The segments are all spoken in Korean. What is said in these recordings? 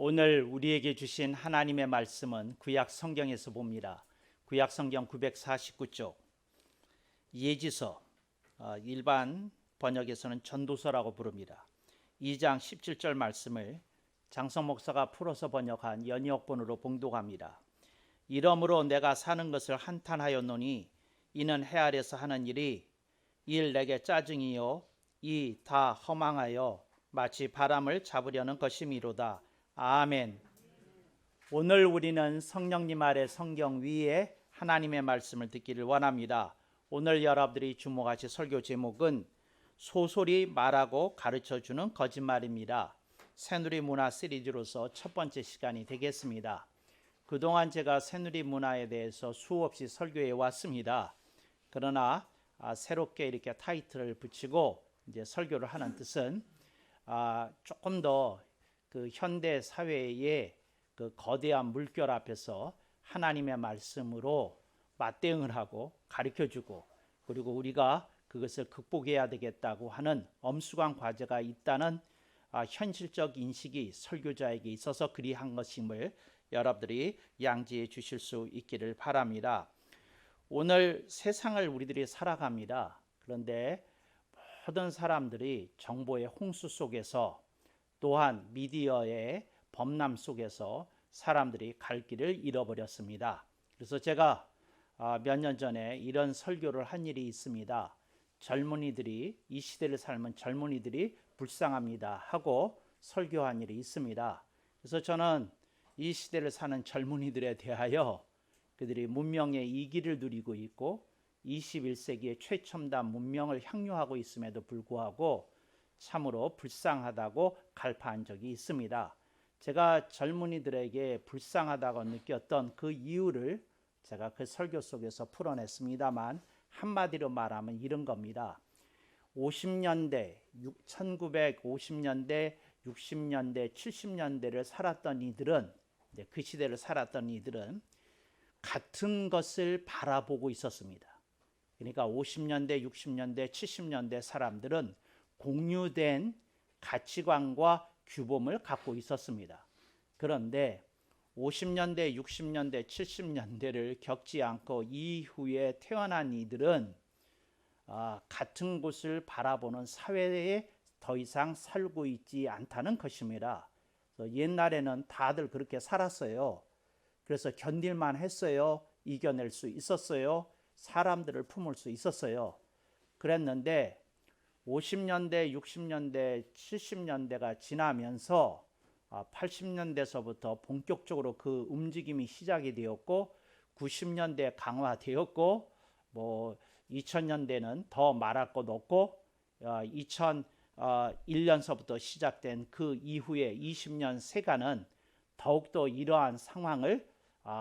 오늘 우리에게 주신 하나님의 말씀은 구약 성경에서 봅니다. 구약 성경 949쪽 예지서, 일반 번역에서는 전도서라고 부릅니다. 2장 17절 말씀을 장성 목사가 풀어서 번역한 연이어본으로 봉독합니다. 이러므로 내가 사는 것을 한탄하였노니 이는 해 아래서 하는 일이 일 내게 짜증이요 이 다 허망하여 마치 바람을 잡으려는 것이미로다. 아멘. 오늘 우리는 성령님 아래 성경 위에 하나님의 말씀을 듣기를 원합니다. 오늘 여러분들이 주목하실 설교 제목은 소설이 말하고 가르쳐주는 거짓말입니다. 새누리 문화 시리즈로서 첫 번째 시간이 되겠습니다. 그동안 제가 새누리 문화에 대해서 수없이 설교해 왔습니다. 그러나 새롭게 이렇게 타이틀을 붙이고 이제 설교를 하는 뜻은 조금 더 그 현대 사회의 그 거대한 물결 앞에서 하나님의 말씀으로 맞대응을 하고 가르쳐주고, 그리고 우리가 그것을 극복해야 되겠다고 하는 엄숙한 과제가 있다는 현실적 인식이 설교자에게 있어서 그리한 것임을 여러분들이 양지해 주실 수 있기를 바랍니다. 오늘 세상을 우리들이 살아갑니다. 그런데 모든 사람들이 정보의 홍수 속에서, 또한 미디어의 범람 속에서 사람들이 갈 길을 잃어버렸습니다. 그래서 제가 몇 년 전에 이런 설교를 한 일이 있습니다. 젊은이들이, 이 시대를 삶은 젊은이들이 불쌍합니다 하고 설교한 일이 있습니다. 그래서 저는 이 시대를 사는 젊은이들에 대하여 그들이 문명의 이기를 누리고 있고 21세기의 최첨단 문명을 향유하고 있음에도 불구하고 참으로 불쌍하다고 갈파한 적이 있습니다. 제가 젊은이들에게 불쌍하다고 느꼈던 그 이유를 제가 그 설교 속에서 풀어냈습니다만, 한마디로 말하면 이런 겁니다. 50년대, 1950년대, 60년대, 70년대를 살았던 이들은, 그 시대를 살았던 이들은 같은 것을 바라보고 있었습니다. 그러니까 50년대, 60년대, 70년대 사람들은 공유된 가치관과 규범을 갖고 있었습니다. 그런데 50년대, 60년대, 70년대를 겪지 않고 이후에 태어난 이들은 같은 곳을 바라보는 사회에 더 이상 살고 있지 않다는 것입니다. 옛날에는 다들 그렇게 살았어요. 그래서 견딜만 했어요. 이겨낼 수 있었어요. 사람들을 품을 수 있었어요. 그랬는데 50년대, 60년대, 70년대가 지나면서 80년대서부터 본격적으로 그 움직임이 시작이 되었고, 90년대 강화되었고, 2000년대는 더 말할 것 없고, 2001년서부터 시작된 그 이후에 20년 세간은 더욱더 이러한 상황을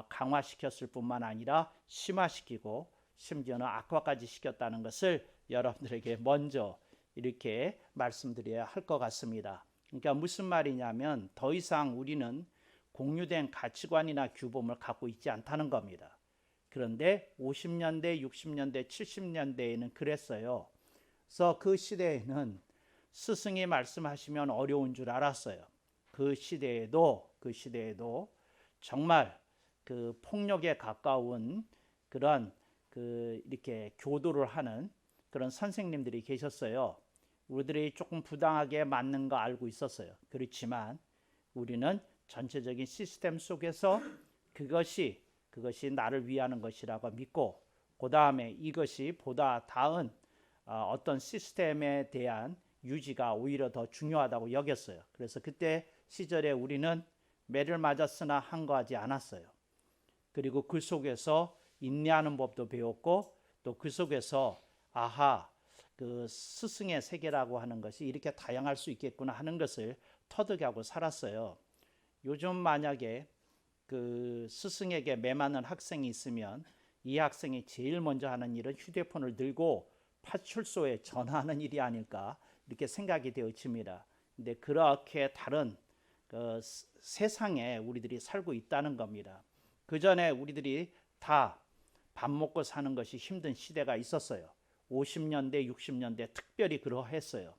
강화시켰을 뿐만 아니라 심화시키고 심지어는 악화까지 시켰다는 것을 여러분들에게 먼저 이렇게 말씀드려야 할 것 같습니다. 그러니까 무슨 말이냐면 더 이상 우리는 공유된 가치관이나 규범을 갖고 있지 않다는 겁니다. 그런데 50년대, 60년대, 70년대에는 그랬어요. 그래서 그 시대에는 스승이 말씀하시면 어려운 줄 알았어요. 그 시대에도 정말 그 폭력에 가까운 그런 이렇게 교도를 하는 그런 선생님들이 계셨어요. 우리들이 조금 부당하게 맞는 거 알고 있었어요. 그렇지만 우리는 전체적인 시스템 속에서 그것이 나를 위하는 것이라고 믿고, 그 다음에 이것이 보다 다은 어떤 시스템에 대한 유지가 오히려 더 중요하다고 여겼어요. 그래서 그때 시절에 우리는 매를 맞았으나 항거하지 않았어요. 그리고 그 속에서 인내하는 법도 배웠고, 또 그 속에서 그 스승의 세계라고 하는 것이 이렇게 다양할 수 있겠구나 하는 것을 터득하고 살았어요. 요즘 만약에 그 스승에게 매 맞는 학생이 있으면 이 학생이 제일 먼저 하는 일은 휴대폰을 들고 파출소에 전화하는 일이 아닐까 이렇게 생각이 되어집니다. 근데 그렇게 다른 그 세상에 우리들이 살고 있다는 겁니다. 그 전에 우리들이 다 밥 먹고 사는 것이 힘든 시대가 있었어요. 50년대, 60년대 특별히 그러했어요.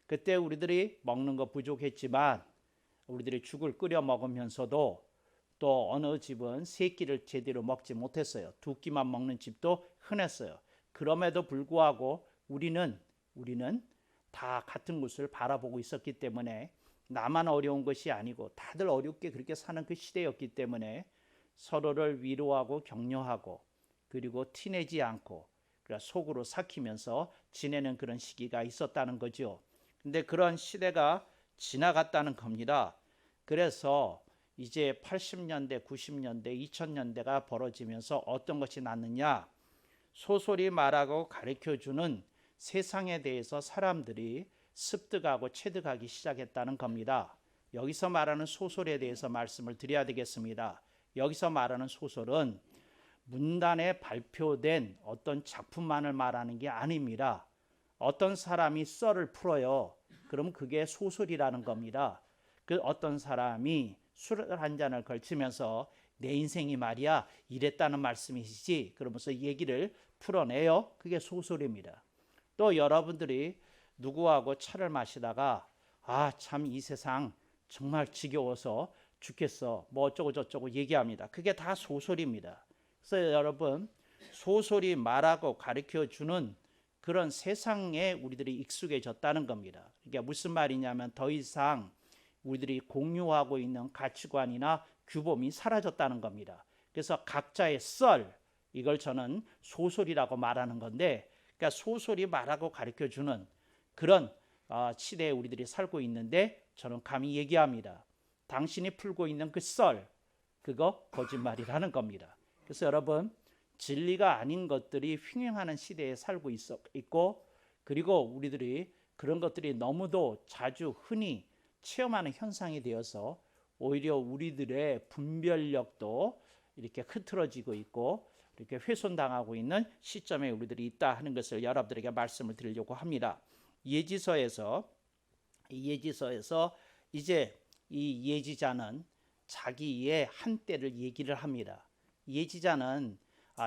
그때 우리들이 먹는 거 부족했지만 우리들이 죽을 끓여 먹으면서도 또 어느 집은 세 끼를 제대로 먹지 못했어요. 두 끼만 먹는 집도 흔했어요. 그럼에도 불구하고 우리는 다 같은 곳을 바라보고 있었기 때문에 나만 어려운 것이 아니고 다들 어렵게 그렇게 사는 그 시대였기 때문에 서로를 위로하고 격려하고 그리고 티내지 않고 속으로 삭히면서 지내는 그런 시기가 있었다는 거죠. 근데 그런 시대가 지나갔다는 겁니다. 그래서 이제 80년대, 90년대, 2000년대가 벌어지면서 어떤 것이 났느냐? 소설이 말하고 가르쳐주는 세상에 대해서 사람들이 습득하고 체득하기 시작했다는 겁니다. 여기서 말하는 소설에 대해서 말씀을 드려야 되겠습니다. 여기서 말하는 소설은 문단에 발표된 어떤 작품만을 말하는 게 아닙니다. 어떤 사람이 썰을 풀어요. 그럼 그게 소설이라는 겁니다. 그 어떤 사람이 술을 한 잔을 걸치면서 내 인생이 말이야 이랬다는 말씀이시지 그러면서 얘기를 풀어내요. 그게 소설입니다. 또 여러분들이 누구하고 차를 마시다가 참 이 세상 정말 지겨워서 죽겠어 뭐 어쩌고 저쩌고 얘기합니다. 그게 다 소설입니다. 그래서 여러분 소설이 말하고 가르쳐주는 그런 세상에 우리들이 익숙해졌다는 겁니다. 이게 무슨 말이냐면 더 이상 우리들이 공유하고 있는 가치관이나 규범이 사라졌다는 겁니다. 그래서 각자의 썰 이걸 저는 소설이라고 말하는 건데 그러니까 소설이 말하고 가르쳐주는 그런 시대에 우리들이 살고 있는데 저는 감히 얘기합니다. 당신이 풀고 있는 그 썰 그거 거짓말이라는 겁니다. 그래서 여러분 진리가 아닌 것들이 횡행하는 시대에 살고 있고 그리고 우리들이 그런 것들이 너무도 자주 흔히 체험하는 현상이 되어서 오히려 우리들의 분별력도 이렇게 흐트러지고 있고 이렇게 훼손당하고 있는 시점에 우리들이 있다 하는 것을 여러분들에게 말씀을 드리려고 합니다. 예지서에서 이제 이 예지자는 자기의 한때를 얘기를 합니다. 예지자는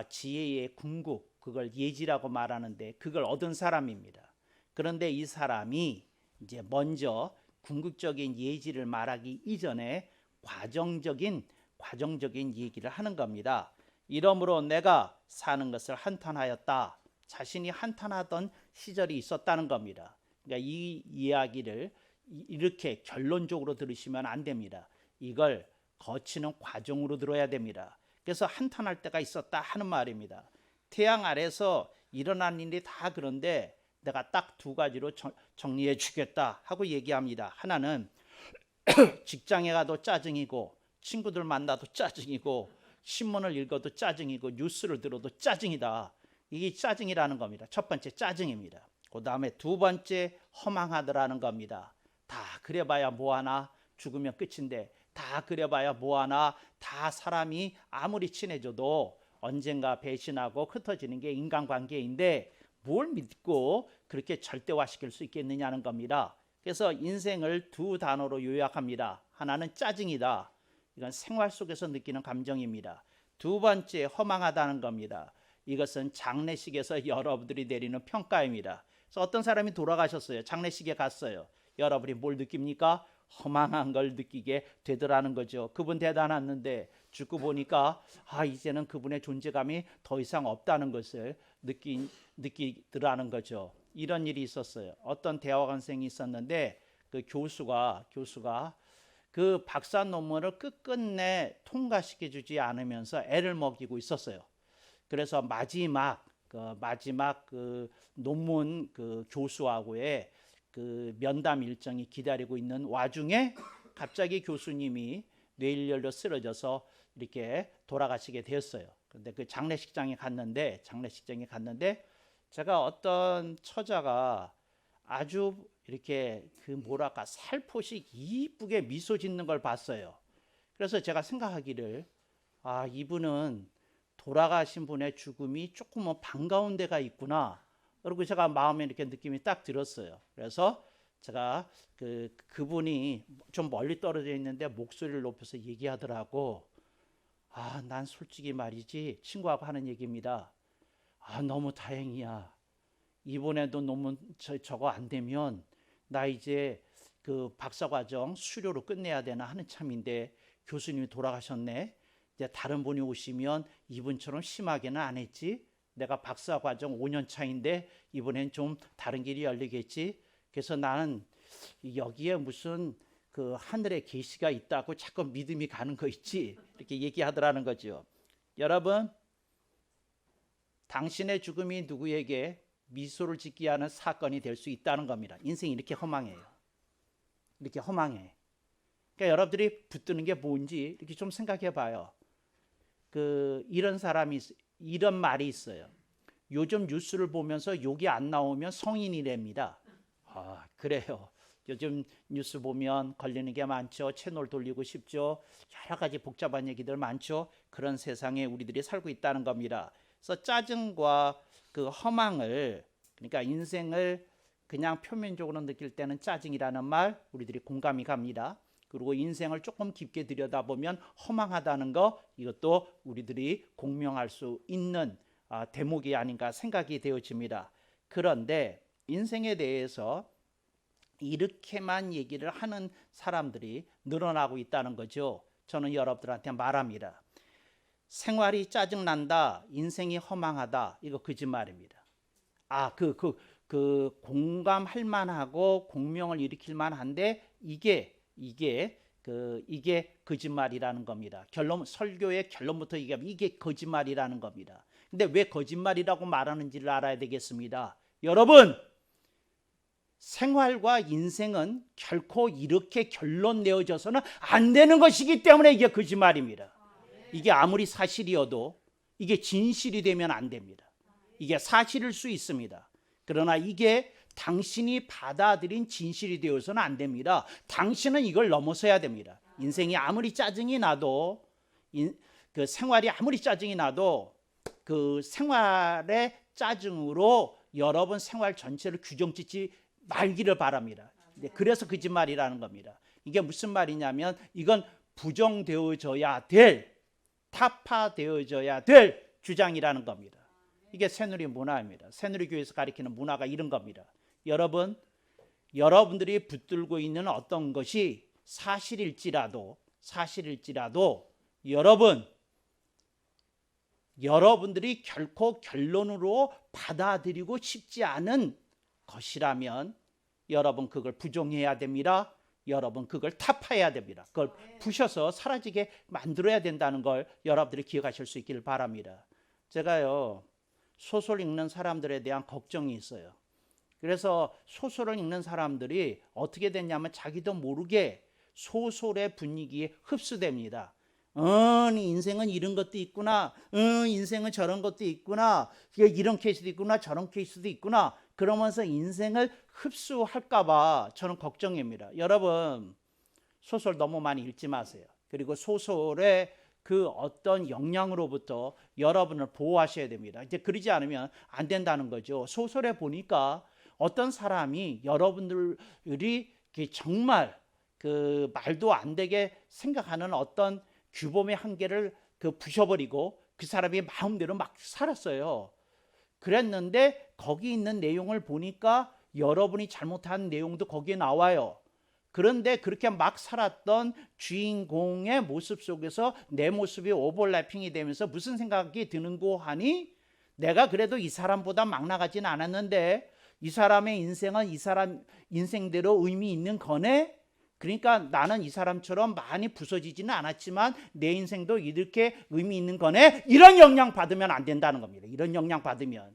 지혜의 궁극 그걸 예지라고 말하는데 그걸 얻은 사람입니다. 그런데 이 사람이 이제 먼저 궁극적인 예지를 말하기 이전에 과정적인 얘기를 하는 겁니다. 이러므로 내가 사는 것을 한탄하였다. 자신이 한탄하던 시절이 있었다는 겁니다. 그러니까 이 이야기를 이렇게 결론적으로 들으시면 안 됩니다. 이걸 거치는 과정으로 들어야 됩니다. 그래서 한탄할 때가 있었다 하는 말입니다. 태양 아래서 일어난 일이 다 그런데 내가 딱 두 가지로 정리해 주겠다 하고 얘기합니다. 하나는 직장에 가도 짜증이고 친구들 만나도 짜증이고 신문을 읽어도 짜증이고 뉴스를 들어도 짜증이다. 이게 짜증이라는 겁니다. 첫 번째 짜증입니다. 그 다음에 두 번째 허망하더라는 겁니다. 다 그래봐야 뭐하나 죽으면 끝인데 다 그래봐야 뭐하나 다 사람이 아무리 친해져도 언젠가 배신하고 흩어지는 게 인간관계인데 뭘 믿고 그렇게 절대화시킬 수 있겠느냐는 겁니다. 그래서 인생을 두 단어로 요약합니다. 하나는 짜증이다. 이건 생활 속에서 느끼는 감정입니다. 두 번째 허망하다는 겁니다. 이것은 장례식에서 여러분들이 내리는 평가입니다. 그래서 어떤 사람이 돌아가셨어요. 장례식에 갔어요. 여러분이 뭘 느낍니까? 허망한 걸 느끼게 되더라는 거죠. 그분 대단했는데 죽고 보니까 이제는 그분의 존재감이 더 이상 없다는 것을 느끼더라는 거죠. 이런 일이 있었어요. 어떤 대학원생이 있었는데 그 교수가 그 박사 논문을 끝끝내 통과시켜 주지 않으면서 애를 먹이고 있었어요. 그래서 마지막 그 논문 그 교수하고의 그 면담 일정이 기다리고 있는 와중에 갑자기 교수님이 뇌일열로 쓰러져서 이렇게 돌아가시게 되었어요. 그런데 그 장례식장에 갔는데 제가 어떤 처자가 아주 이렇게 살포시 이쁘게 미소 짓는 걸 봤어요. 그래서 제가 생각하기를 이분은 돌아가신 분의 죽음이 조금 반가운 데가 있구나. 그리고 제가 마음에 이렇게 느낌이 딱 들었어요. 그래서 제가 그분이 좀 멀리 떨어져 있는데 목소리를 높여서 얘기하더라고. 난 솔직히 말이지 친구하고 하는 얘기입니다. 너무 다행이야. 이번에도 논문 저거 안 되면 나 이제 그 박사과정 수료로 끝내야 되나 하는 참인데 교수님이 돌아가셨네. 이제 다른 분이 오시면 이분처럼 심하게는 안 했지. 내가 박사과정 5년 차인데 이번엔 좀 다른 길이 열리겠지. 그래서 나는 여기에 무슨 그 하늘의 계시가 있다고 자꾸 믿음이 가는 거 있지. 이렇게 얘기하더라는 거죠. 여러분, 당신의 죽음이 누구에게 미소를 짓게 하는 사건이 될 수 있다는 겁니다. 인생이 이렇게 허망해요. 이렇게 허망해. 그러니까 여러분들이 붙드는 게 뭔지 이렇게 좀 생각해 봐요. 이런 말이 있어요. 요즘 뉴스를 보면서 욕이 안 나오면 성인이랍니다. 아, 그래요. 요즘 뉴스 보면 걸리는 게 많죠. 채널 돌리고 싶죠. 여러 가지 복잡한 얘기들 많죠. 그런 세상에 우리들이 살고 있다는 겁니다. 그래서 짜증과 그 허망을, 그러니까 인생을 그냥 표면적으로 느낄 때는 짜증이라는 말 우리들이 공감이 갑니다. 그리고 인생을 조금 깊게 들여다보면 허망하다는 거, 이것도 우리들이 공명할 수 있는 대목이 아닌가 생각이 되어집니다. 그런데 인생에 대해서 이렇게만 얘기를 하는 사람들이 늘어나고 있다는 거죠. 저는 여러분들한테 말합니다. 생활이 짜증난다, 인생이 허망하다, 이거 거짓말입니다. 공감할 만하고 공명을 일으킬 만한데 이게 거짓말이라는 겁니다. 설교의 결론부터 얘기하면 이게 거짓말이라는 겁니다. 근데 왜 거짓말이라고 말하는지를 알아야 되겠습니다. 여러분, 생활과 인생은 결코 이렇게 결론 내어져서는 안 되는 것이기 때문에 이게 거짓말입니다. 이게 아무리 사실이어도 이게 진실이 되면 안 됩니다. 이게 사실일 수 있습니다. 그러나 이게 당신이 받아들인 진실이 되어서는 안 됩니다. 당신은 이걸 넘어서야 됩니다. 인생이 아무리 짜증이 나도, 그 생활이 아무리 짜증이 나도 그 생활의 짜증으로 여러분 생활 전체를 규정짓지 말기를 바랍니다. 그래서 거짓말이라는 겁니다. 이게 무슨 말이냐면 이건 부정되어져야 될, 타파되어져야 될 주장이라는 겁니다. 이게 새누리 문화입니다. 새누리 교회에서 가리키는 문화가 이런 겁니다. 여러분들이 붙들고 있는 어떤 것이 사실일지라도 여러분들이 결코 결론으로 받아들이고 싶지 않은 것이라면 여러분 그걸 부정해야 됩니다. 여러분 그걸 타파해야 됩니다. 그걸 부셔서 사라지게 만들어야 된다는 걸 여러분들이 기억하실 수 있기를 바랍니다. 제가요, 소설 읽는 사람들에 대한 걱정이 있어요. 그래서 소설을 읽는 사람들이 어떻게 됐냐면 자기도 모르게 소설의 분위기에 흡수됩니다. 인생은 이런 것도 있구나. 인생은 저런 것도 있구나. 이런 케이스도 있구나. 저런 케이스도 있구나. 그러면서 인생을 흡수할까 봐 저는 걱정입니다. 여러분, 소설 너무 많이 읽지 마세요. 그리고 소설의 그 어떤 영향으로부터 여러분을 보호하셔야 됩니다. 이제 그러지 않으면 안 된다는 거죠. 소설에 보니까 어떤 사람이 여러분들이 정말 그 말도 안 되게 생각하는 어떤 규범의 한계를 부셔버리고 그 사람이 마음대로 막 살았어요. 그랬는데 거기 있는 내용을 보니까 여러분이 잘못한 내용도 거기에 나와요. 그런데 그렇게 막 살았던 주인공의 모습 속에서 내 모습이 오버래핑이 되면서 무슨 생각이 드는고 하니, 내가 그래도 이 사람보다 막 나가진 않았는데 이 사람의 인생은 이 사람 인생대로 의미 있는 거네. 그러니까 나는 이 사람처럼 많이 부서지지는 않았지만 내 인생도 이렇게 의미 있는 거네. 이런 영향 받으면 안 된다는 겁니다. 이런 영향 받으면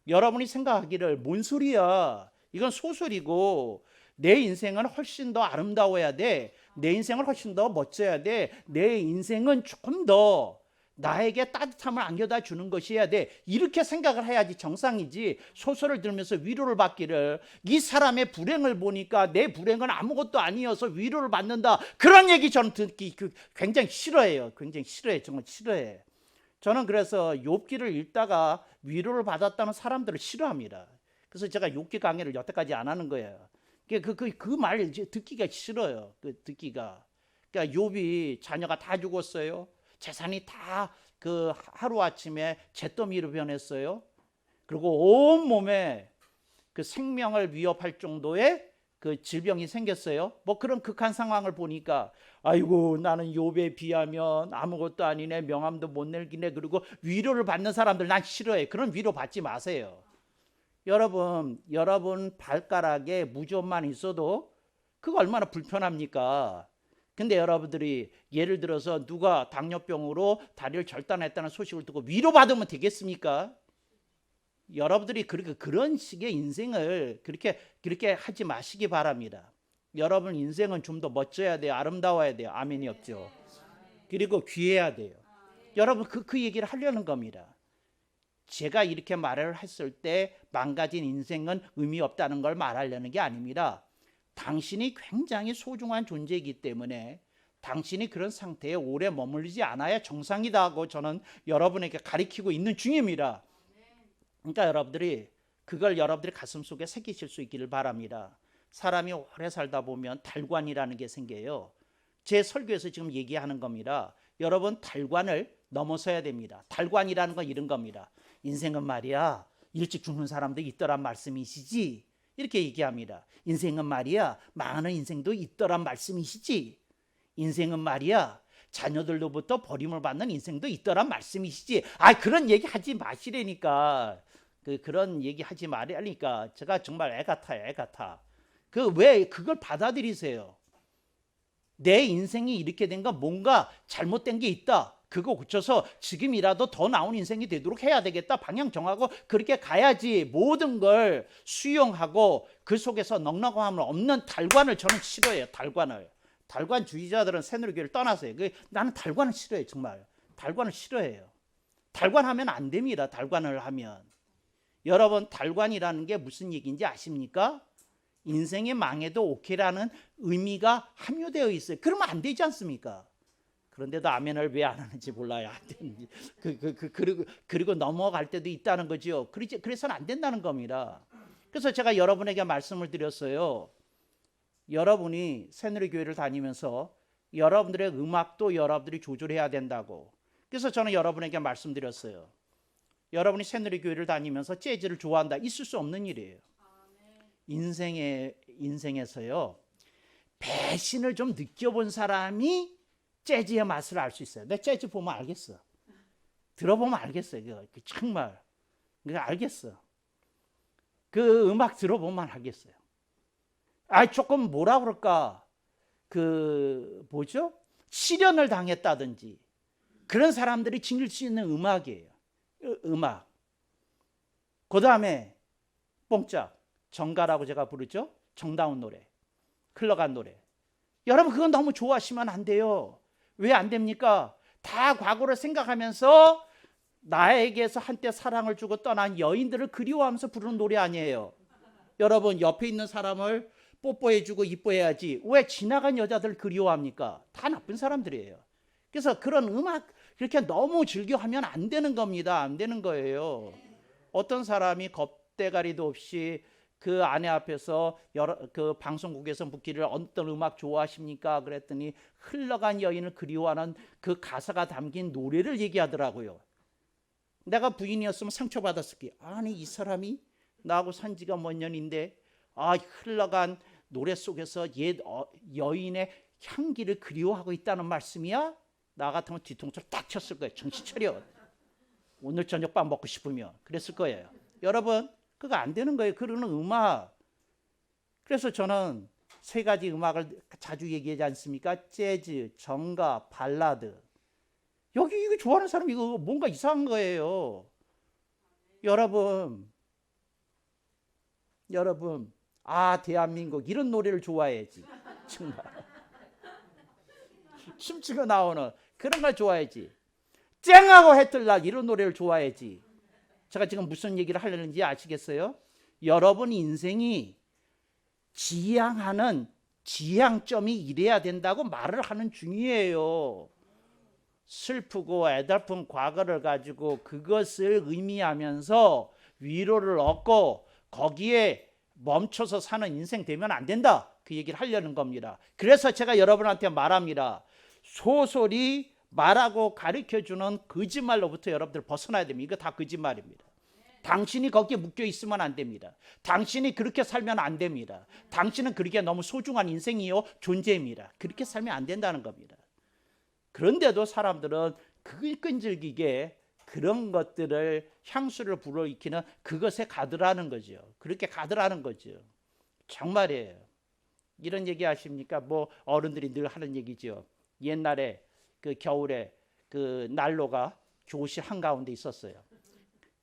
여러분이 생각하기를 뭔 소리야, 이건 소설이고 내 인생은 훨씬 더 아름다워야 돼. 내 인생은 훨씬 더 멋져야 돼. 내 인생은 조금 더 나에게 따뜻함을 안겨다 주는 것이어야 돼. 이렇게 생각을 해야지 정상이지. 소설을 들으면서 위로를 받기를, 이 사람의 불행을 보니까 내 불행은 아무것도 아니어서 위로를 받는다, 그런 얘기 저는 듣기 굉장히 싫어해요. 굉장히 싫어해. 정말 싫어해. 저는 그래서 욥기를 읽다가 위로를 받았다는 사람들을 싫어합니다. 그래서 제가 욥기 강의를 여태까지 안 하는 거예요. 그 말 듣기가 싫어요. 듣기가. 그러니까 욥이 자녀가 다 죽었어요. 재산이 다 하루아침에 잿더미로 변했어요. 그리고 온몸에 그 생명을 위협할 정도의 그 질병이 생겼어요. 뭐 그런 극한 상황을 보니까 아이고 나는 욥에 비하면 아무것도 아니네, 명함도 못 내기네, 그리고 위로를 받는 사람들 난 싫어해. 그런 위로 받지 마세요. 여러분 발가락에 무좀만 있어도 그거 얼마나 불편합니까? 근데 여러분들이 예를 들어서 누가 당뇨병으로 다리를 절단했다는 소식을 듣고 위로받으면 되겠습니까? 여러분들이 그런 식의 인생을 그렇게 하지 마시기 바랍니다. 여러분 인생은 좀 더 멋져야 돼요. 아름다워야 돼요. 아멘이 없죠. 그리고 귀해야 돼요. 여러분 그 얘기를 하려는 겁니다. 제가 이렇게 말을 했을 때 망가진 인생은 의미 없다는 걸 말하려는 게 아닙니다. 당신이 굉장히 소중한 존재이기 때문에 당신이 그런 상태에 오래 머물지 않아야 정상이다 하고 저는 여러분에게 가르치고 있는 중입니다. 그러니까 여러분들이 그걸 여러분들의 가슴속에 새기실 수 있기를 바랍니다. 사람이 오래 살다 보면 달관이라는 게 생겨요. 제 설교에서 지금 얘기하는 겁니다. 여러분 달관을 넘어서야 됩니다. 달관이라는 건 이런 겁니다. 인생은 말이야 일찍 죽는 사람도 있더란 말씀이시지, 이렇게 얘기합니다. 인생은 말이야 망하는 인생도 있더란 말씀이시지, 인생은 말이야 자녀들로부터 버림을 받는 인생도 있더란 말씀이시지. 그런 얘기 하지 마시라니까. 그런 얘기 하지 말라니까. 제가 정말 애 같아요, 애 같아. 왜 그걸 받아들이세요? 내 인생이 이렇게 된 건 뭔가 잘못된 게 있다. 그거 고쳐서 지금이라도 더 나은 인생이 되도록 해야 되겠다. 방향 정하고 그렇게 가야지. 모든 걸 수용하고 그 속에서 넉넉함을 없는 달관을 저는 싫어해요. 달관주의자들은 새누리교회를 떠나세요. 나는 달관을 싫어해요. 정말 달관을 싫어해요. 달관하면 안 됩니다. 달관을 하면. 여러분 달관이라는 게 무슨 얘기인지 아십니까? 인생이 망해도 오케이라는 의미가 함유되어 있어요. 그러면 안 되지 않습니까? 그런데도 아멘을 왜 안 하는지 몰라요. 안 되는지. 그리고 넘어갈 때도 있다는 거죠. 그래서는 안 된다는 겁니다. 그래서 제가 여러분에게 말씀을 드렸어요. 여러분이 새누리교회를 다니면서 여러분들의 음악도 여러분들이 조절해야 된다고. 그래서 저는 여러분에게 말씀드렸어요. 여러분이 새누리교회를 다니면서 재즈를 좋아한다. 있을 수 없는 일이에요. 인생에서요 배신을 좀 느껴본 사람이 재즈의 맛을 알 수 있어요. 내 재즈 보면 알겠어. 들어보면 알겠어요. 정말 알겠어. 그 음악 들어보면 알겠어요. 조금 뭐라 그럴까, 시련을 당했다든지 그런 사람들이 즐길 수 있는 음악이에요. 음악. 그 다음에 뽕짝, 정가라고 제가 부르죠. 정다운 노래, 흘러간 노래. 여러분 그건 너무 좋아하시면 안 돼요. 왜 안 됩니까? 다 과거를 생각하면서 나에게서 한때 사랑을 주고 떠난 여인들을 그리워하면서 부르는 노래 아니에요. 여러분 옆에 있는 사람을 뽀뽀해주고 이뻐해야지 왜 지나간 여자들 그리워합니까? 다 나쁜 사람들이에요. 그래서 그런 음악 그렇게 너무 즐겨하면 안 되는 겁니다. 안 되는 거예요. 어떤 사람이 겁대가리도 없이 그 아내 앞에서 그 방송국에서 묻기를 어떤 음악 좋아하십니까? 그랬더니 흘러간 여인을 그리워하는 그 가사가 담긴 노래를 얘기하더라고요. 내가 부인이었으면 상처받았을 게 아니 이 사람이 나하고 산 지가 몇 년인데 흘러간 노래 속에서 옛 여인의 향기를 그리워하고 있다는 말씀이야? 나 같으면 뒤통수를 딱 쳤을 거예요. 정신 차려. 오늘 저녁밥 먹고 싶으면 그랬을 거예요. 여러분 그거 안 되는 거예요. 그러는 음악. 그래서 저는 세 가지 음악을 자주 얘기하지 않습니까? 재즈, 정가, 발라드. 여기 이거 좋아하는 사람 이거 뭔가 이상한 거예요. 여러분 대한민국 이런 노래를 좋아해야지. 정말 춤추고 나오는 그런 걸 좋아해야지. 쨍하고 해뜰날 이런 노래를 좋아해야지. 제가 지금 무슨 얘기를 하려는지 아시겠어요? 여러분 인생이 지향하는 지향점이 이래야 된다고 말을 하는 중이에요. 슬프고 애달픈 과거를 가지고 그것을 의미하면서 위로를 얻고 거기에 멈춰서 사는 인생 되면 안 된다. 그 얘기를 하려는 겁니다. 그래서 제가 여러분한테 말합니다. 소설이 말하고 가르쳐주는 거짓말로부터 여러분들 벗어나야 됩니다. 이거 다 거짓말입니다. 당신이 거기에 묶여 있으면 안 됩니다. 당신이 그렇게 살면 안 됩니다. 당신은 그렇게 너무 소중한 인생이요 존재입니다. 그렇게 살면 안 된다는 겁니다. 그런데도 사람들은 끈질기게 그런 것들을 향수를 불어일으키는 그것에 가더라는 거죠. 그렇게 가더라는 거죠. 정말이에요. 이런 얘기 아십니까? 뭐 어른들이 늘 하는 얘기죠. 옛날에 그 겨울에 그 난로가 교실 한가운데 있었어요.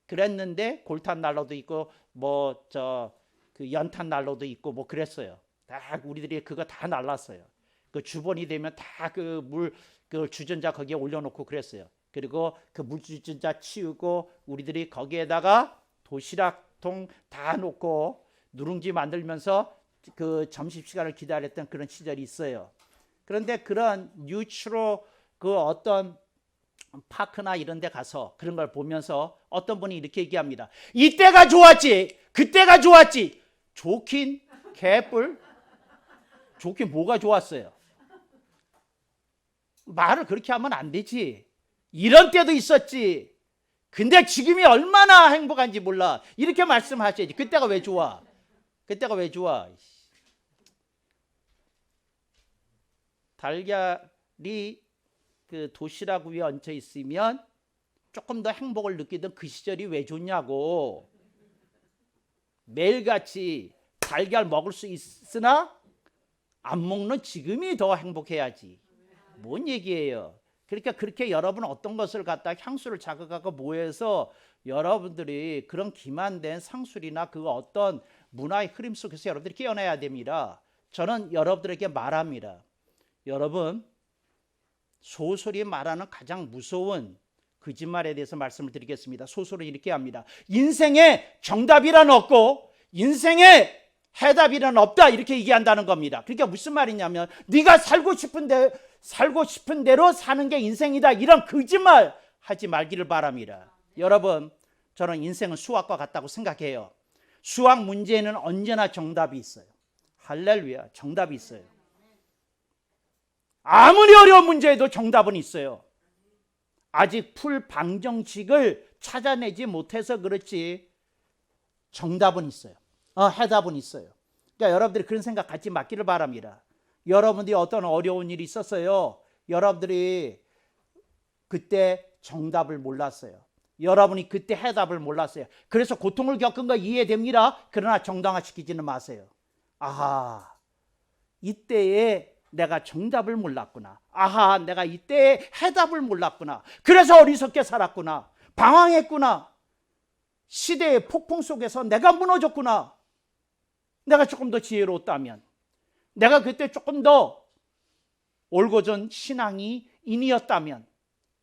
그랬는데 골탄 난로도 있고 뭐 그 연탄 난로도 있고 뭐 그랬어요. 다 우리들이 그거 다 날랐어요. 그 주번이 되면 다 그 물 그 주전자 거기에 올려놓고 그랬어요. 그리고 그 물 주전자 치우고 우리들이 거기에다가 도시락통 다 놓고 누룽지 만들면서 그 점심시간을 기다렸던 그런 시절이 있어요. 그런데 그런 뉴트로 그 어떤 파크나 이런 데 가서 그런 걸 보면서 어떤 분이 이렇게 얘기합니다. 이때가 좋았지, 그때가 좋았지. 좋긴 개뿔. 좋긴 뭐가 좋았어요. 말을 그렇게 하면 안 되지. 이런 때도 있었지. 근데 지금이 얼마나 행복한지 몰라. 이렇게 말씀하셔야지. 그때가 왜 좋아? 그때가 왜 좋아? 달걀이 그 도시락 위에 얹혀 있으면 조금 더 행복을 느끼던 그 시절이 왜 좋냐고. 매일같이 달걀 먹을 수 있으나 안 먹는 지금이 더 행복해야지. 뭔 얘기예요? 그러니까 그렇게 여러분 어떤 것을 갖다 향수를 자극하고 모여서 여러분들이 그런 기만된 상술이나 그 어떤 문화의 흐름 속에서 여러분들이 깨어나야 됩니다. 저는 여러분들에게 말합니다. 여러분, 소설이 말하는 가장 무서운 거짓말에 대해서 말씀을 드리겠습니다. 소설은 이렇게 합니다. 인생에 정답이란 없고 인생에 해답이란 없다, 이렇게 얘기한다는 겁니다. 그러니까 무슨 말이냐면 네가 살고 싶은 대로 사는 게 인생이다, 이런 거짓말 하지 말기를 바랍니다. 여러분, 저는 인생은 수학과 같다고 생각해요. 수학 문제에는 언제나 정답이 있어요. 할렐루야, 정답이 있어요. 아무리 어려운 문제에도 정답은 있어요. 아직 풀 방정식을 찾아내지 못해서 그렇지 정답은 있어요. 해답은 있어요. 그러니까 여러분들이 그런 생각 갖지 말기를 바랍니다. 여러분들이 어떤 어려운 일이 있었어요. 여러분들이 그때 정답을 몰랐어요. 여러분이 그때 해답을 몰랐어요. 그래서 고통을 겪은 거 이해됩니다. 그러나 정당화시키지는 마세요. 아하, 이때에 내가 정답을 몰랐구나. 아하, 내가 이때에 해답을 몰랐구나. 그래서 어리석게 살았구나. 방황했구나. 시대의 폭풍 속에서 내가 무너졌구나. 내가 조금 더 지혜로웠다면, 내가 그때 조금 더 올곧은 신앙이 인이었다면,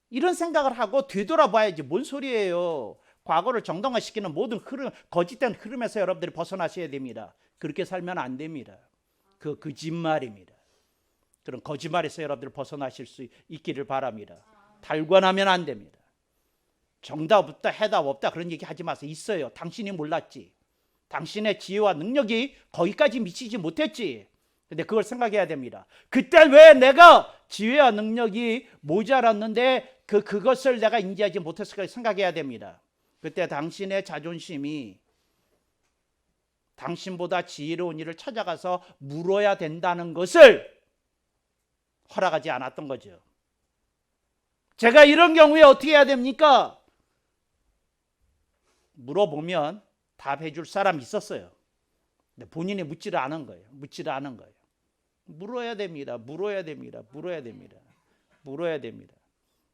이런 생각을 하고 되돌아봐야지. 뭔 소리예요. 과거를 정당화시키는 모든 흐름, 거짓된 흐름에서 여러분들이 벗어나셔야 됩니다. 그렇게 살면 안 됩니다. 그 거짓말입니다. 그런 거짓말에서 여러분들 벗어나실 수 있기를 바랍니다. 달관하면 안 됩니다. 정답 없다, 해답 없다, 그런 얘기 하지 마세요. 있어요. 당신이 몰랐지. 당신의 지혜와 능력이 거기까지 미치지 못했지. 근데 그걸 생각해야 됩니다. 그때 왜 내가 지혜와 능력이 모자랐는데 그것을 내가 인지하지 못했을까 생각해야 됩니다. 그때 당신의 자존심이 당신보다 지혜로운 일을 찾아가서 물어야 된다는 것을 허락하지 않았던 거죠. 제가 이런 경우에 어떻게 해야 됩니까? 물어보면 답해 줄 사람이 있었어요. 근데 본인이 묻지를 않은 거예요. 물어야 됩니다.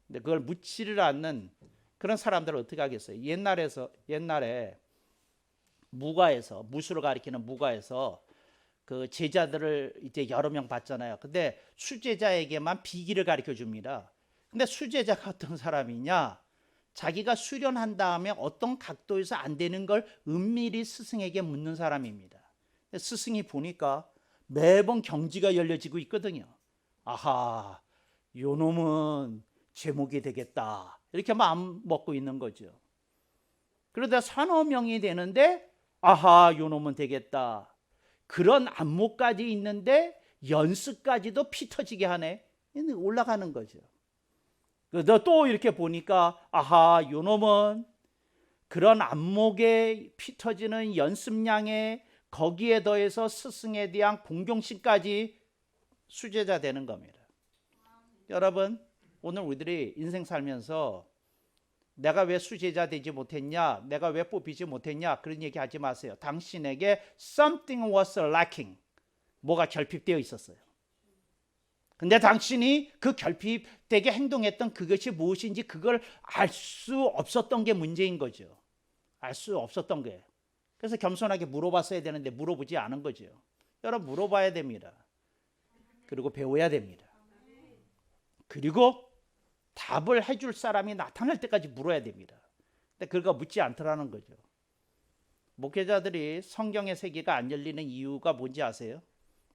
근데 그걸 묻지를 않는 그런 사람들을 어떻게 하겠어요? 옛날에 무술을 가리키는 무가에서 그 제자들을 이제 여러 명 봤잖아요. 근데 수제자에게만 비기를 가르쳐 줍니다. 근데 수제자가 어떤 사람이냐? 자기가 수련한 다음에 어떤 각도에서 안 되는 걸 은밀히 스승에게 묻는 사람입니다. 스승이 보니까 매번 경지가 열려지고 있거든요. 아하, 요 놈은 제목이 되겠다, 이렇게 마음 먹고 있는 거죠. 그러다 서너 명이 되는데 아하, 요 놈은 되겠다. 그런 안목까지 있는데 연습까지도 피 터지게 하네. 올라가는 거죠. 또 이렇게 보니까 아하, 요 놈은 그런 안목에 피 터지는 연습량에 거기에 더해서 스승에 대한 공경심까지 수제자 되는 겁니다. 여러분, 오늘 우리들이 인생 살면서 내가 왜 수제자 되지 못했냐, 내가 왜 뽑히지 못했냐, 그런 얘기 하지 마세요. 당신에게 something was lacking, 뭐가 결핍되어 있었어요. 근데 당신이 그 결핍되게 행동했던 그것이 무엇인지 그걸 알 수 없었던 게 문제인 거죠. 알 수 없었던 게. 그래서 겸손하게 물어봤어야 되는데 물어보지 않은 거죠. 여러분, 물어봐야 됩니다. 그리고 배워야 됩니다. 그리고 답을 해줄 사람이 나타날 때까지 물어야 됩니다. 근데 그가 묻지 않더라는 거죠. 목회자들이 성경의 세계가 안 열리는 이유가 뭔지 아세요?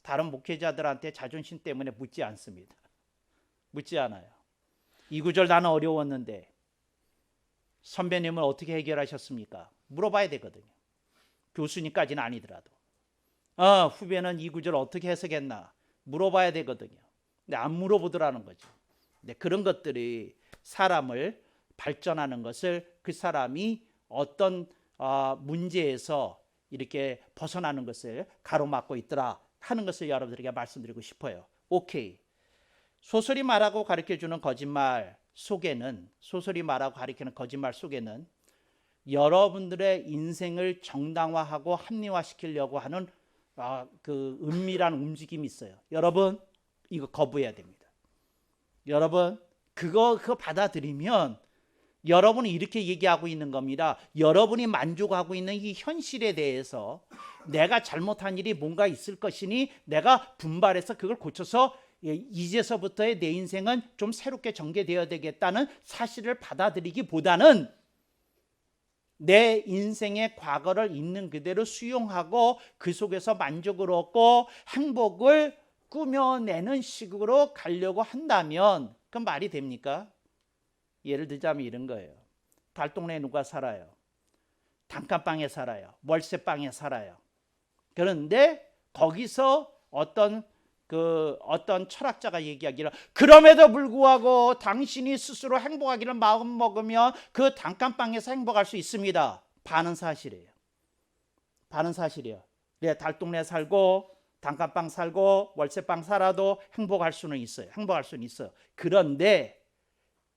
다른 목회자들한테 자존심 때문에 묻지 않습니다. 묻지 않아요. 이 구절 나는 어려웠는데 선배님은 어떻게 해결하셨습니까? 물어봐야 되거든요. 교수님까지는 아니더라도. 후배는 이 구절 어떻게 해석했나? 물어봐야 되거든요. 근데 안 물어보더라는 거죠. 근데 그런 것들이 사람을 발전하는 것을 그 사람이 어떤 문제에서 이렇게 벗어나는 것을 가로막고 있더라 하는 것을 여러분들에게 말씀드리고 싶어요. 오케이. 소설이 말하고 가르쳐주는 거짓말 속에는, 소설이 말하고 가르치는 거짓말 속에는 여러분들의 인생을 정당화하고 합리화시키려고 하는 그 은밀한 움직임이 있어요. 여러분, 이거 거부해야 됩니다. 여러분, 그거 받아들이면 여러분이 이렇게 얘기하고 있는 겁니다. 여러분이 만족하고 있는 이 현실에 대해서 내가 잘못한 일이 뭔가 있을 것이니 내가 분발해서 그걸 고쳐서 이제서부터의 내 인생은 좀 새롭게 전개되어야 되겠다는 사실을 받아들이기보다는 내 인생의 과거를 있는 그대로 수용하고 그 속에서 만족을 얻고 행복을 꾸며내는 식으로 가려고 한다면 그건 말이 됩니까? 예를 들자면 이런 거예요. 달동네에 누가 살아요? 단칸방에 살아요. 월세방에 살아요. 그런데 거기서 어떤 철학자가 얘기하기를, 그럼에도 불구하고 당신이 스스로 행복하기를 마음 먹으면 그 단칸방에서 행복할 수 있습니다. 반은 사실이에요. 반은 사실이에요. 네, 달동네 살고 단칸방 살고 월세방 살아도 행복할 수는 있어요. 행복할 수는 있어요. 그런데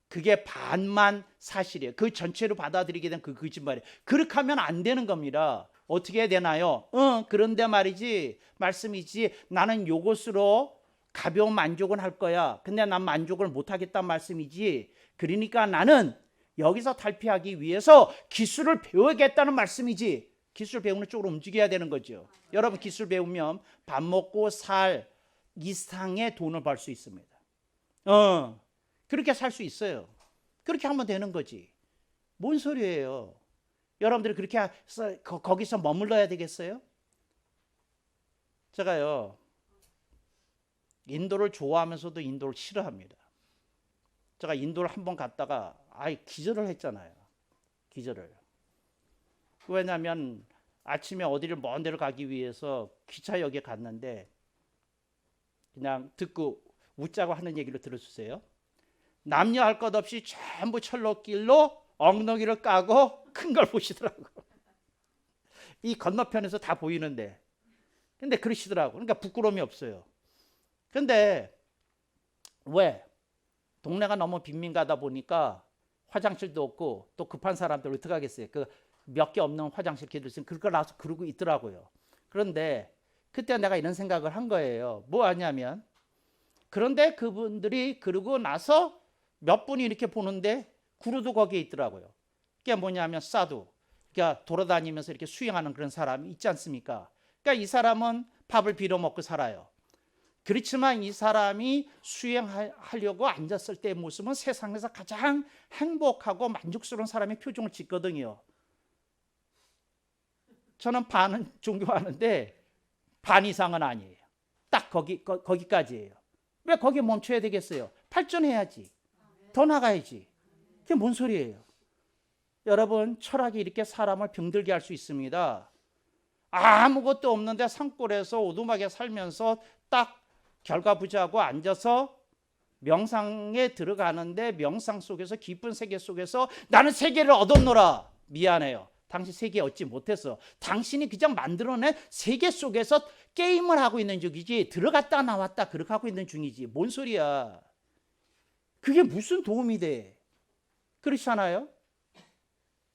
그게 반만 사실이에요. 그 전체로 받아들이게 된 그 거짓말이에요. 그렇게 하면 안 되는 겁니다. 어떻게 해야 되나요? 그런데 말이지, 말씀이지, 나는 요것으로 가벼운 만족은 할 거야. 근데 난 만족을 못 하겠다는 말씀이지. 그러니까 나는 여기서 탈피하기 위해서 기술을 배워야겠다는 말씀이지. 기술 배우는 쪽으로 움직여야 되는 거죠. 여러분, 기술 배우면 밥 먹고 살 이상의 돈을 벌 수 있습니다. 그렇게 살 수 있어요. 그렇게 하면 되는 거지. 뭔 소리예요? 여러분들이 그렇게 해서 거기서 머물러야 되겠어요? 제가요, 인도를 좋아하면서도 인도를 싫어합니다. 제가 인도를 한번 갔다가 기절을 했잖아요. 기절을. 왜냐하면 아침에 어디를 먼 데를 가기 위해서 기차역에 갔는데 그냥 듣고 웃자고 하는 얘기를 들어주세요. 남녀 할 것 없이 전부 철로길로 엉덩이를 까고 큰 걸 보시더라고. 이 건너편에서 다 보이는데. 근데 그러시더라고. 그러니까 부끄러움이 없어요. 근데 왜? 동네가 너무 빈민가다 보니까 화장실도 없고 또 급한 사람들 어떻게 하겠어요? 그 몇 개 없는 화장실 걔들 있으면 그걸 나서 그러고 있더라고요. 그런데 그때 내가 이런 생각을 한 거예요. 뭐 하냐면, 그런데 그분들이 그러고 나서 몇 분이 이렇게 보는데 구루도 거기에 있더라고요. 그게 뭐냐면 사두, 그러니까 돌아다니면서 이렇게 수행하는 그런 사람이 있지 않습니까? 그러니까 이 사람은 밥을 빌어 먹고 살아요. 그렇지만 이 사람이 수행하려고 앉았을 때의 모습은 세상에서 가장 행복하고 만족스러운 사람의 표정을 짓거든요. 저는 반은 존경하는데 반 이상은 아니에요. 딱 거기까지예요. 왜 거기에 멈춰야 되겠어요? 발전해야지. 더 나가야지. 그게 뭔 소리예요? 여러분, 철학이 이렇게 사람을 병들게 할 수 있습니다. 아무것도 없는데 산골에서 오두막에 살면서 딱 결과부자하고 앉아서 명상에 들어가는데 명상 속에서 깊은 세계 속에서 나는 세계를 얻었노라. 미안해요. 당신 세계 얻지 못했어. 당신이 그냥 만들어낸 세계 속에서 게임을 하고 있는 중이지 들어갔다 나왔다 그렇게 하고 있는 중이지. 뭔 소리야. 그게 무슨 도움이 돼. 그렇잖아요.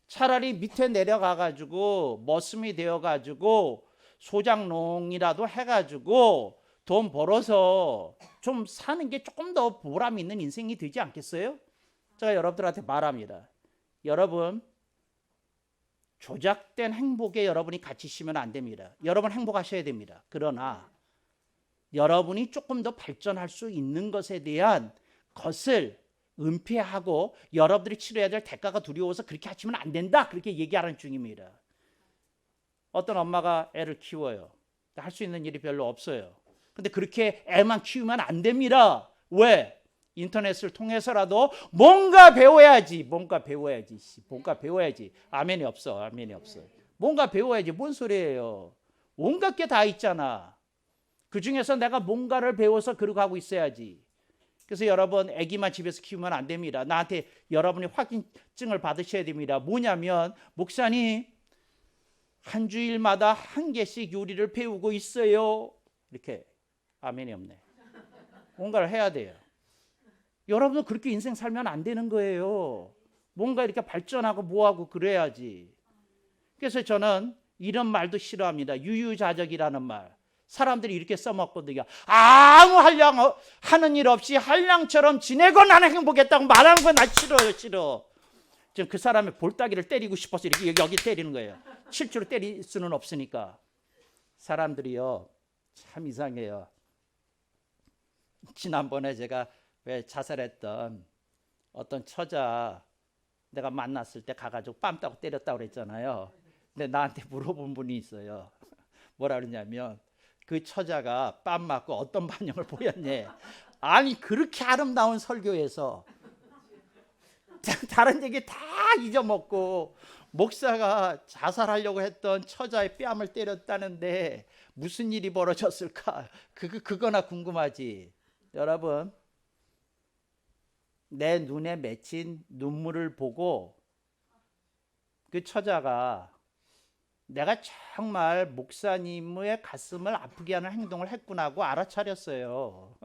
차라리 밑에 내려가가지고 머슴이 되어가지고 소장농이라도 해가지고 돈 벌어서 좀 사는 게 조금 더 보람 있는 인생이 되지 않겠어요? 제가 여러분들한테 말합니다. 여러분 조작된 행복에 여러분이 갇히시면 안 됩니다. 여러분 행복하셔야 됩니다. 그러나 여러분이 조금 더 발전할 수 있는 것에 대한 것을 은폐하고 여러분들이 치러야 될 대가가 두려워서 그렇게 하시면 안 된다. 그렇게 얘기하는 중입니다. 어떤 엄마가 애를 키워요. 할 수 있는 일이 별로 없어요. 근데 그렇게 애만 키우면 안 됩니다. 왜? 인터넷을 통해서라도 뭔가 배워야지. 뭔가 배워야지. 아멘이 없어. 뭔가 배워야지. 뭔 소리예요. 온갖 게 다 있잖아. 그중에서 내가 뭔가를 배워서 그러고 하고 있어야지. 그래서 여러분 아기만 집에서 키우면 안 됩니다. 나한테 여러분이 확인증을 받으셔야 됩니다. 뭐냐면 목사님 한 주일마다 한 개씩 요리를 배우고 있어요. 이렇게 아멘이 없네. 뭔가를 해야 돼요. 여러분은 그렇게 인생 살면 안 되는 거예요. 뭔가 이렇게 발전하고 뭐하고 그래야지. 그래서 저는 이런 말도 싫어합니다. 유유자적이라는 말. 사람들이 이렇게 써먹거든요. 아무 하는 일 없이 한량처럼 지내고 나는 행복했다고 말하는 건 나 싫어. 지금 그 사람의 볼따기를 때리고 싶어서 이렇게 여기 때리는 거예요. 실제로 때릴 수는 없으니까. 사람들이요 참 이상해요. 지난번에 제가 왜 자살했던 어떤 처자 내가 만났을 때 가가지고 뺨 따고 때렸다고 그랬잖아요. 근데 나한테 물어본 분이 있어요. 뭐라 그러냐면 그 처자가 뺨 맞고 어떤 반응을 보였니? 아니 그렇게 아름다운 설교에서 다른 얘기 다 잊어먹고 목사가 자살하려고 했던 처자의 뺨을 때렸다는데 무슨 일이 벌어졌을까? 그거나 궁금하지. 여러분 내 눈에 맺힌 눈물을 보고 그 처자가 내가 정말 목사님의 가슴을 아프게 하는 행동을 했구나 하고 알아차렸어요.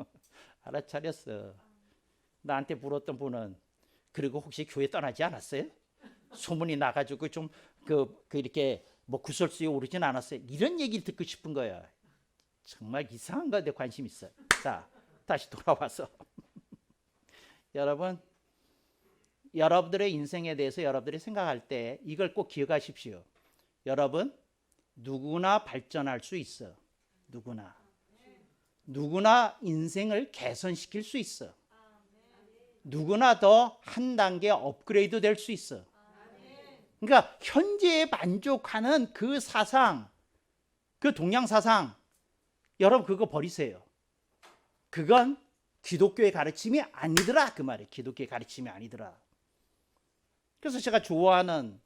알아차렸어. 나한테 물었던 분은 그리고 혹시 교회 떠나지 않았어요? 소문이 나가지고 좀 이렇게 뭐 구설수에 오르진 않았어요? 이런 얘기를 듣고 싶은 거야. 정말 이상한 거에 관심 있어요. 자, 다시 돌아와서 여러분, 여러분들의 인생에 대해서 여러분들이 생각할 때 이걸 꼭 기억하십시오. 여러분, 누구나 발전할 수 있어. 누구나 인생을 개선시킬 수 있어. 누구나 더 한 단계 업그레이드 될 수 있어. 그러니까 현재에 만족하는 그 사상, 그 동양 사상, 여러분 그거 버리세요. 그건 기독교의 가르침이 아니더라 그 말이에요. 기독교의 가르침이 아니더라. 그래서 제가 좋아하는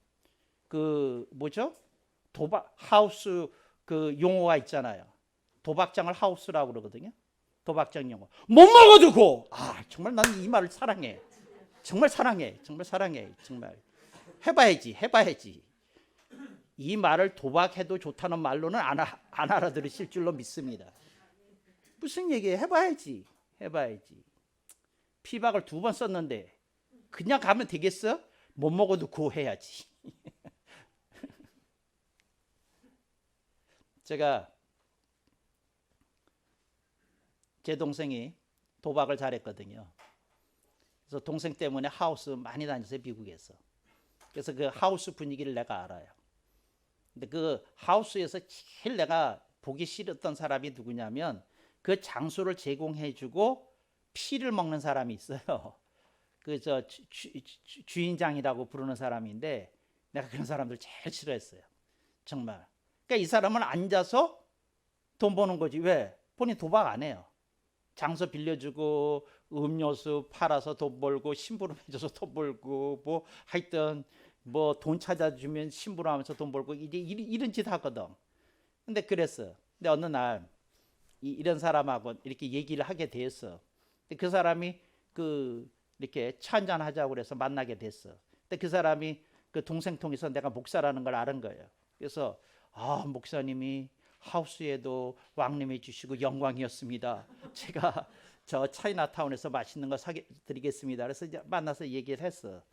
그 뭐죠? 도박 하우스 그 용어가 있잖아요. 도박장을 하우스라고 그러거든요. 도박장 용어. 못 먹어도 고. 아 정말 나는 이 말을 사랑해. 정말 사랑해. 정말 해봐야지. 이 말을 도박해도 좋다는 말로는 안 알아들으실 줄로 믿습니다. 무슨 얘기해? 해봐야지. 피박을 2번 썼는데 그냥 가면 되겠어? 못 먹어도 고 해야지. 제가 제 동생이 도박을 잘했거든요. 그래서 동생 때문에 하우스 많이 다녔어요, 미국에서. 그래서 그 하우스 분위기를 내가 알아요. 근데 그 하우스에서 제일 내가 보기 싫었던 사람이 누구냐면 그 장소를 제공해주고 피를 먹는 사람이 있어요. 그 주인장이라고 부르는 사람인데 내가 그런 사람들 제일 싫어했어요. 정말. 그러니까 이 사람은 앉아서 돈 버는 거지. 왜? 본인 도박 안 해요. 장소 빌려주고 음료수 팔아서 돈 벌고 심부름 해줘서 돈 벌고 뭐 하여튼 뭐 돈 찾아주면 심부름하면서 돈 벌고 이런 짓 하거든. 근데 그랬어. 근데 어느 날 이런 사람하고 이렇게 얘기를 하게 됐어. 근데 그 사람이 이렇게 차 한잔 하자고 그래서 만나게 됐어. 근데 그 사람이 그 동생 통해서 내가 목사라는 걸 알은 거예요. 그래서 목사님이 하우스에도 왕림해 주시고 영광이었습니다. 제가 저 차이나타운에서 맛있는 거 사드리겠습니다. 그래서 이제 만나서 얘기를 했어.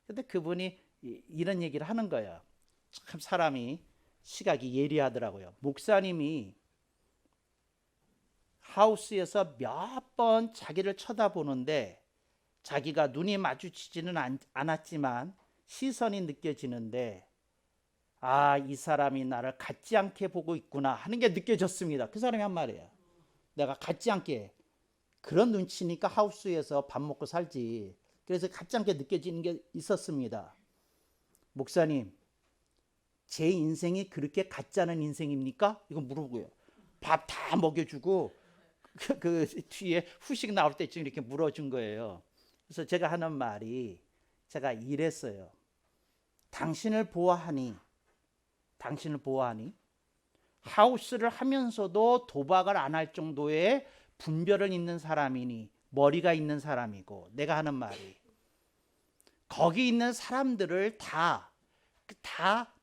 근데 그분이 이런 얘기를 하는 거야. 참 사람이 시각이 예리하더라고요. 목사님이 하우스에서 몇 번 자기를 쳐다보는데 자기가 눈이 마주치지는 않았지만 시선이 느껴지는데 이 사람이 나를 같지 않게 보고 있구나 하는 게 느껴졌습니다. 그 사람이 한 말이에요. 내가 같지 않게, 그런 눈치니까 하우스에서 밥 먹고 살지. 그래서 같지 않게 느껴지는 게 있었습니다. 목사님, 제 인생이 그렇게 같지 않은 인생입니까? 이거 물어보고요. 밥 다 먹여주고 그 뒤에 후식 나올 때쯤 이렇게 물어준 거예요. 그래서 제가 하는 말이, 제가 이랬어요. 당신을 보아하니 하우스를 하면서도 도박을 안 할 정도의 분별을 있는 사람이니, 머리가 있는 사람이고, 내가 하는 말이, 거기 있는 사람들을 다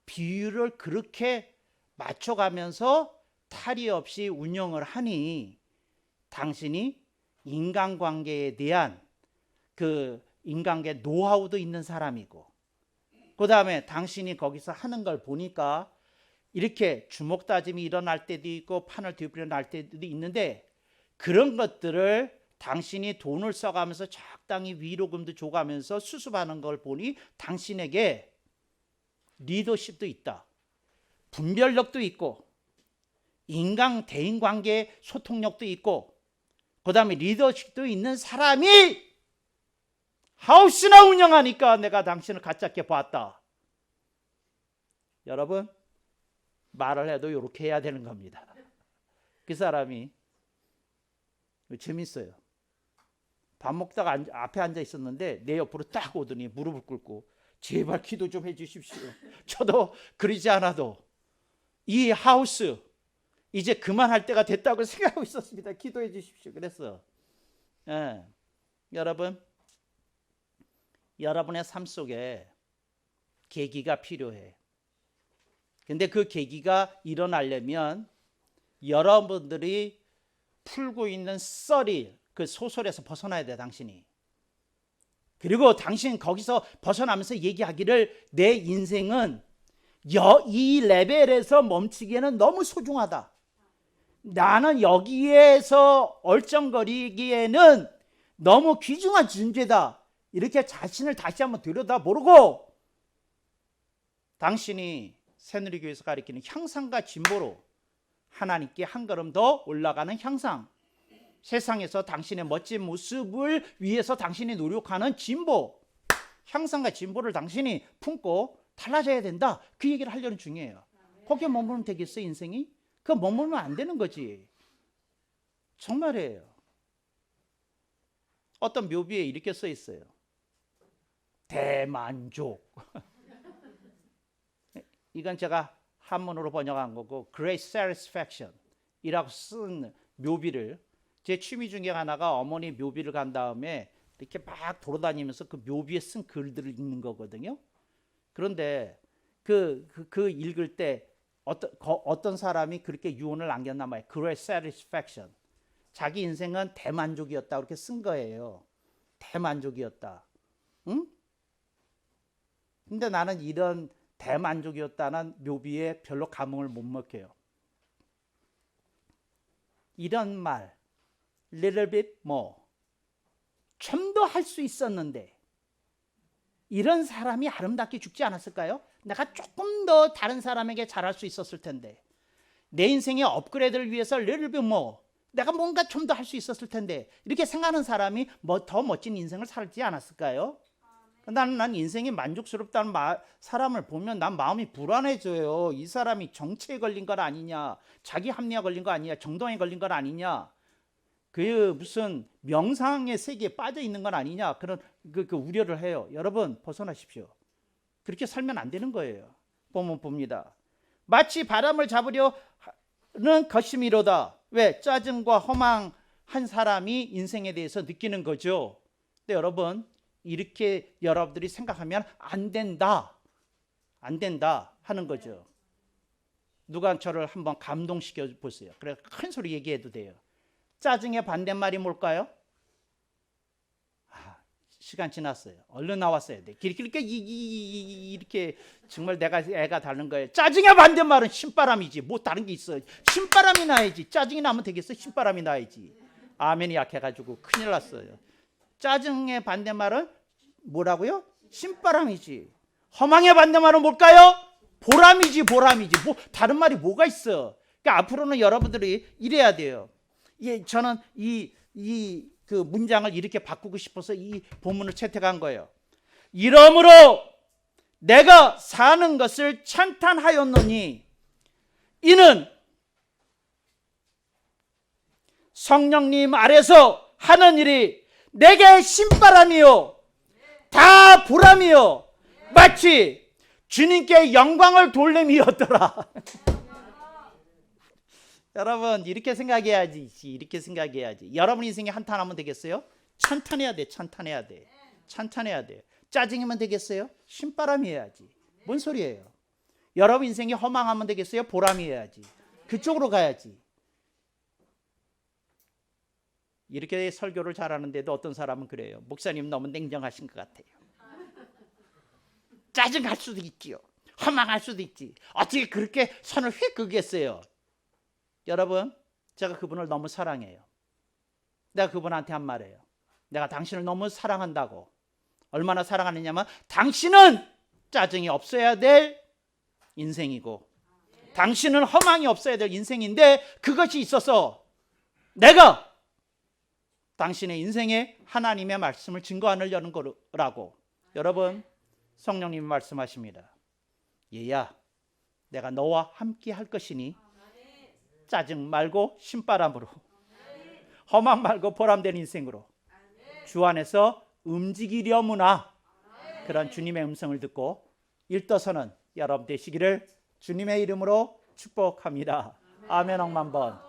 비율을 그렇게 맞춰가면서 탈이 없이 운영을 하니 당신이 인간관계에 대한 그 인간관계 노하우도 있는 사람이고, 그 다음에 당신이 거기서 하는 걸 보니까 이렇게 주먹 다짐이 일어날 때도 있고 판을 뒤집려 날 때도 있는데, 그런 것들을 당신이 돈을 써가면서 적당히 위로금도 줘가면서 수습하는 걸 보니 당신에게 리더십도 있다, 분별력도 있고, 대인관계 소통력도 있고, 그 다음에 리더십도 있는 사람이 하우스나 운영하니까 내가 당신을 가짜게 봤다. 여러분, 말을 해도 이렇게 해야 되는 겁니다. 그 사람이 재밌어요. 밥 먹다가 앞에 앉아 있었는데 내 옆으로 딱 오더니 무릎을 꿇고, 제발 기도 좀 해주십시오. 저도 그러지 않아도 이 하우스 이제 그만할 때가 됐다고 생각하고 있었습니다. 기도해 주십시오. 그랬어. 여러분, 여러분의 삶 속에 계기가 필요해. 근데 그 계기가 일어나려면 여러분들이 풀고 있는 썰이, 그 소설에서 벗어나야 돼, 당신이. 그리고 당신 거기서 벗어나면서 얘기하기를, 내 인생은 이 레벨에서 멈추기에는 너무 소중하다. 나는 여기에서 얼쩡거리기에는 너무 귀중한 존재다. 이렇게 자신을 다시 한번 들여다보고, 당신이 새누리교회에서 가리키는 향상과 진보로 하나님께 한 걸음 더 올라가는 향상, 세상에서 당신의 멋진 모습을 위해서 당신이 노력하는 진보, 향상과 진보를 당신이 품고 달라져야 된다. 그 얘기를 하려는 중이에요. 거기에 머무르면 되겠어, 인생이? 그거 머무르면 안 되는 거지. 정말이에요. 어떤 묘비에 이렇게 써 있어요. 대만족. 이건 제가 한문으로 번역한 거고, Great Satisfaction 이라고 쓴 묘비를, 제 취미 중에 하나가 어머니 묘비를 간 다음에 이렇게 막 돌아다니면서 그 묘비에 쓴 글들을 읽는 거거든요. 그런데 그 읽을 때 어떤 사람이 그렇게 유언을 남겼나 봐요. Great Satisfaction. 자기 인생은 대만족이었다, 그렇게 쓴 거예요. 대만족이었다. 응? 근데 나는 이런 대만족이었다는 묘비에 별로 감흥을 못 먹혀요. 이런 말, little bit more, 좀 더 할 수 있었는데, 이런 사람이 아름답게 죽지 않았을까요? 내가 조금 더 다른 사람에게 잘할 수 있었을 텐데, 내 인생의 업그레이드를 위해서 little bit more, 내가 뭔가 좀 더 할 수 있었을 텐데, 이렇게 생각하는 사람이 더 멋진 인생을 살지 않았을까요? 난 인생이 만족스럽다는 사람을 보면 난 마음이 불안해져요. 이 사람이 정체에 걸린 건 아니냐, 자기 합리화 걸린 거 아니냐, 정동에 걸린 건 아니냐, 그 무슨 명상의 세계에 빠져 있는 건 아니냐, 그런 그 우려를 해요. 여러분, 벗어나십시오. 그렇게 살면 안 되는 거예요. 보면 봅니다. 마치 바람을 잡으려는 것이미로다. 왜? 짜증과 허망한 사람이 인생에 대해서 느끼는 거죠. 근데 여러분, 이렇게 여러분들이 생각하면 안 된다. 안 된다 하는 거죠. 누가 저를 한번 감동시켜 보세요. 그래 큰 소리 얘기해도 돼요. 짜증의 반대말이 뭘까요? 시간 지났어요. 얼른 나왔어야 돼. 이렇게 정말 내가 애가 다른 거예요. 짜증의 반대말은 신바람이지. 뭐 다른 게 있어. 신바람이 나야지. 짜증이 나면 되겠어? 신바람이 나야지. 아멘이 약해가지고 큰일 났어요. 짜증의 반대말은 뭐라고요? 신바람이지. 허망의 반대말은 뭘까요? 보람이지. 보람이지. 뭐 다른 말이 뭐가 있어? 그러니까 앞으로는 여러분들이 이래야 돼요. 예, 저는 그 문장을 이렇게 바꾸고 싶어서 이 본문을 채택한 거예요. 이러므로 내가 사는 것을 찬탄하였노니 이는 성령님 아래서 하는 일이 내게 신바람이요 다 보람이요 마치 주님께 영광을 돌림이었더라. 여러분 이렇게 생각해야지. 이렇게 생각해야지. 여러분 인생에 한탄하면 되겠어요? 찬탄해야 돼. 찬탄해야 돼. 찬탄해야 돼. 짜증이면 되겠어요? 신바람이 해야지. 뭔 소리예요? 여러분 인생이 허망하면 되겠어요? 보람이 해야지. 그쪽으로 가야지. 이렇게 설교를 잘하는데도 어떤 사람은 그래요. 목사님 너무 냉정하신 것 같아요. 짜증할 수도 있지요. 허망할 수도 있지. 어떻게 그렇게 선을 휙 그겠어요? 여러분, 제가 그분을 너무 사랑해요. 내가 그분한테 한 말이에요. 내가 당신을 너무 사랑한다고. 얼마나 사랑하느냐면 당신은 짜증이 없어야 될 인생이고 당신은 허망이 없어야 될 인생인데 그것이 있어서 내가 당신의 인생에 하나님의 말씀을 증거하려는 거라고. 여러분, 성령님이 말씀하십니다. 얘야, 내가 너와 함께 할 것이니 짜증 말고 신바람으로, 허망 말고 보람된 인생으로 주 안에서 움직이려무나. 그런 주님의 음성을 듣고 일떠서는 여러분 되시기를 주님의 이름으로 축복합니다. 아멘. 억만 번.